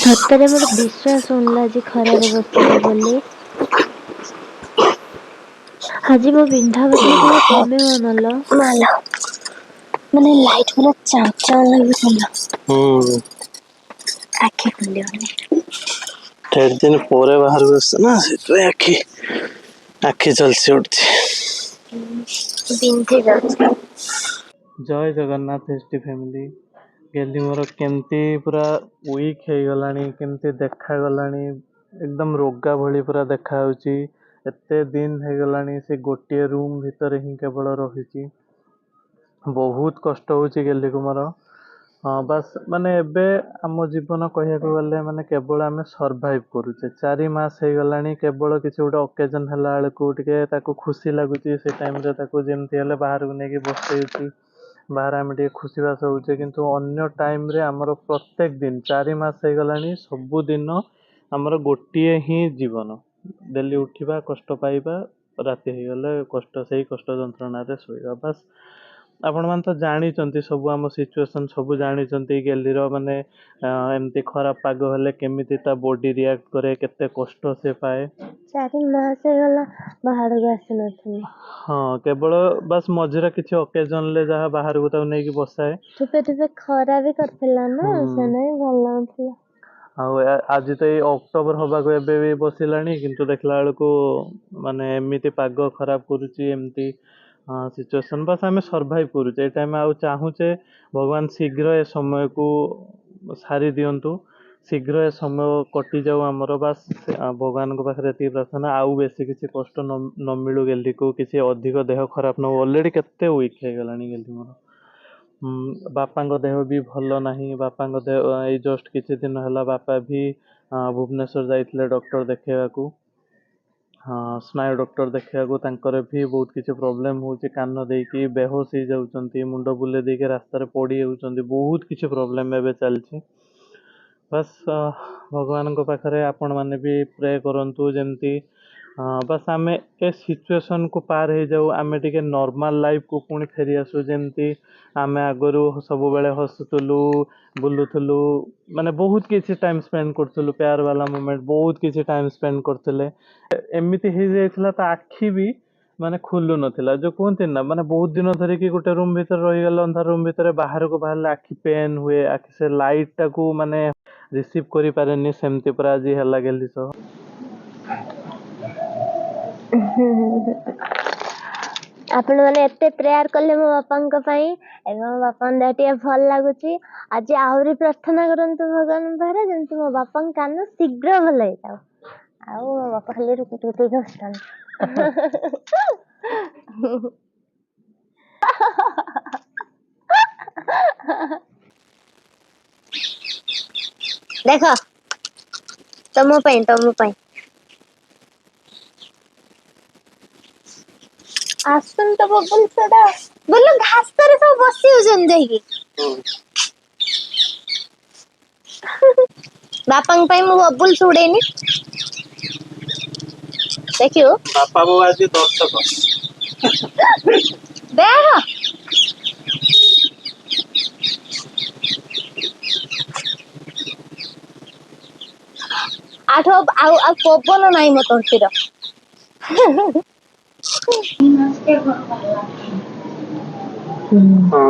ସତରେ ମୋର ବିଶ୍ୱାସ ହଉନଥିଲା ଆଜି ଖରାରେ ବସିବି ବୋଲି। ଆଜି ମୋ ବିନ୍ଧା ବଥା କମିବ ନଲ ମାଲ ମାନେ ଲାଇଟ୍ ପୁରା ଚାଞ୍ଚା ଲାଗୁଥିଲା। ଆଖି ଖୋଲିବନି। ढेर दिन ପରେ ବାହାରକୁ ଆସିଛ ନା ସେଥିପାଇଁ ଆଖି ଝଲସି ଉଠୁଛି। ବିନ୍ଧି ଯାଉଛି। ଜୟ ଜଗନ୍ନାଥ ଏସଟି ଫ୍ୟାମିଲି। ଗେଲି ମୋର କେମିତି ପୁରା ୱିକ୍ ହେଇଗଲାଣି, କେମିତି ଦେଖାଗଲାଣି, ଏକଦମ ରୋଗା ଭଳି ପୁରା ଦେଖାଯାଉଛି। ଏତେ ଦିନ ହେଇଗଲାଣି ସେ ଗୋଟିଏ ରୁମ୍ ଭିତରେ ହିଁ କେବଳ ରହିଛି। ବହୁତ କଷ୍ଟ ହଉଛି ଗେଲିକୁ ମୋର। ହଁ ବାସ୍ ମାନେ ଏବେ ଆମ ଜୀବନ କହିବାକୁ ଗଲେ ମାନେ କେବଳ ଆମେ ସର୍ଭାଇଭ୍ କରୁଛେ। 4 ମାସ ହେଇଗଲାଣି କେବଳ କିଛି ଗୋଟେ ଅକେଜନ ହେଲା ବେଳକୁ ଟିକେ ତାକୁ ଖୁସି ଲାଗୁଛି। ସେ ଟାଇମରେ ତାକୁ ଯେମିତି ହେଲେ ବାହାରକୁ ନେଇକି ବସେଇଛି। ବାହାରେ ଆମେ ଟିକେ ଖୁସି ବାସ ହଉଛେ, କିନ୍ତୁ ଅନ୍ୟ ଟାଇମରେ ଆମର ପ୍ରତ୍ୟେକ ଦିନ 4 ମାସ ହେଇଗଲାଣି ସବୁଦିନ ଆମର ଗୋଟିଏ ହିଁ ଜୀବନ। ଡେଲି ଉଠିବା, କଷ୍ଟ ପାଇବା, ରାତି ହେଇଗଲେ ସେଇ କଷ୍ଟ ଯନ୍ତ୍ରଣାରେ ଶୋଇବା। ବାସ୍ ଆପଣ ମାନେ ତ ଜାଣିଛନ୍ତି ସବୁ ଆମ ସିଚୁଏସନ ସବୁ ଜାଣିଛନ୍ତି। ଗେଲିର ମାନେ ଏମିତି ଖରାପ ପାଗ ହେଲେ କେମିତି ତା ବଡି ରିଆକ୍ଟ କରେ, କେତେ କଷ୍ଟ ସେ ପାଏ। 4 ମାସ ହେଇଗଲା ବାହାରକୁ ଆସିନଥିଲି। ହଁ କେବଳ ବାସ୍ ମଝିରେ କିଛି ଅକେଜନରେ ଯାହା ବାହାରକୁ ତାକୁ ନେଇକି ବସାଏ। ଠୁପେ ଖରା ବି କରିଥିଲା ନା, ସେ ନାଇଁ ଭଲ ଲାଗୁଥିଲା। ଆଉ ଆଜି ତ ଏଇ ଅକ୍ଟୋବର ହବାକୁ ଏବେ ବି ବସିଲାଣି, କିନ୍ତୁ ଦେଖିଲା ବେଳକୁ ମାନେ ଏମିତି ପାଗ ଖରାପ କରୁଛି, ଏମିତି ସିଚୁଏସନ। ବାସ୍ ଆମେ ସର୍ଭାଇଭ କରୁଛେ। ଏଇଟା ଆମେ ଆଉ ଚାହୁଁଛେ ଭଗବାନ ଶୀଘ୍ର ଏ ସମୟକୁ ସାରି ଦିଅନ୍ତୁ, ଶୀଘ୍ର ଏ ସମୟ କଟିଯାଉ ଆମର। ବାସ୍ ଭଗବାନଙ୍କ ପାଖରେ ଏତିକି ପ୍ରାର୍ଥନା, ଆଉ ବେଶୀ କିଛି କଷ୍ଟ ନ ମିଳୁ ଗେଲିକୁ, କିଛି ଅଧିକ ଦେହ ଖରାପ ନ ହଉ। ଅଲରେଡି କେତେ ୱିକ୍ ହେଇଗଲାଣି ଗେଲି ମୋର। ବାପାଙ୍କ ଦେହ ବି ଭଲ ନାହିଁ। ବାପାଙ୍କ ଦେହ ଏଇ ଜଷ୍ଟ କିଛି ଦିନ ହେଲା ବାପା ବି ଭୁବନେଶ୍ୱର ଯାଇଥିଲେ ଡକ୍ଟର ଦେଖେଇବାକୁ। ସ୍ନାୟୁ ଡକ୍ଟର ଦେଖେଇବାକୁ। ତାଙ୍କର ବି ବହୁତ କିଛି ପ୍ରୋବ୍ଲେମ ହଉଛି। କାନ ଦେଇକି ବେହୋସ ହେଇଯାଉଛନ୍ତି, ମୁଣ୍ଡ ବୁଲେଇ ଦେଇକି ରାସ୍ତାରେ ପଡି ଯାଉଛନ୍ତି। ବହୁତ କିଛି ପ୍ରୋବ୍ଲେମ ଏବେ ଚାଲିଛି। ବାସ୍ ଭଗବାନଙ୍କ ପାଖରେ ଆପଣ ମାନେ ବି ପ୍ରେ କରନ୍ତୁ ଯେମିତି ବାସ୍ ଆମେ ଏ ସିଚୁଏସନକୁ ପାର ହେଇଯାଉ, ଆମେ ଟିକେ ନର୍ମାଲ ଲାଇଫକୁ ପୁଣି ଫେରି ଆସୁ। ଯେମିତି ଆମେ ଆଗରୁ ସବୁବେଳେ ହସୁଥିଲୁ, ବୁଲୁଥିଲୁ, ମାନେ ବହୁତ କିଛି ଟାଇମ ସ୍ପେଣ୍ଡ କରୁଥିଲୁ, ପ୍ୟାର ବାଲା ମୋମେଣ୍ଟ ବହୁତ କିଛି ଟାଇମ ସ୍ପେଣ୍ଡ କରୁଥିଲେ। ଏମିତି ହେଇଯାଇଥିଲା ତା ଆଖି ବି ମାନେ ଖୁଲୁ ନଥିଲା। ଯୋଉ କୁହନ୍ତି ନା ମାନେ ବହୁତ ଦିନ ଧରିକି ଗୋଟେ ରୁମ ଭିତରେ ରହିଗଲେ, ଅନ୍ଧାର ରୁମ ଭିତରେ, ବାହାରକୁ ବାହାରିଲେ ଆଖି ପେନ୍ ହୁଏ, ଆଖି ସେ ଲାଇଟ ଟାକୁ ମାନେ ରିସିଭ୍ କରିପାରେନି। ସେମିତି ପୁରା ଆଜି ହେଲା ଗେଲି ସହ। ଆପଣ ମାନେ ଏତେ ପ୍ରେୟାର କଲେ ମୋ ବାପାଙ୍କ ପାଇଁ, ଏବେ ମୋ ବାପାଙ୍କ ଦେହ ଟିକେ ଭଲ ଲାଗୁଛି। ଆଜି ଆହୁରି ପ୍ରାର୍ଥନା କରନ୍ତୁ ଭଗବାନଙ୍କ ପାଖରେ, ଯେମିତି ମୋ ବାପାଙ୍କ କାନ ଶୀଘ୍ର ଭଲ ହେଇଯାଉ। ଆଉ ମୋ ବାପା ଖାଲି ରୁଟି ହସୁଥାନ୍ତି। ଦେଖ ତମ ପାଇଁ ଆସୁନି ତ ବବୁଲ ସେଟା ବୋଲ ଘାସରେ ସବୁ ବସି ହଉଛନ୍ତି ଯାଇକି। ବାପାଙ୍କ ପାଇଁ ମୁଁ ବବୁଲ ଉଡେଇନି, ଦେଖିବୁ ବାପା ବୋଉ ଆଜି ଦର୍ଶକ। ଦେଖ ଆଠ ଆଉ ପବନ ନାହିଁ ମୋ ତଣ୍ଟିର। ହଁ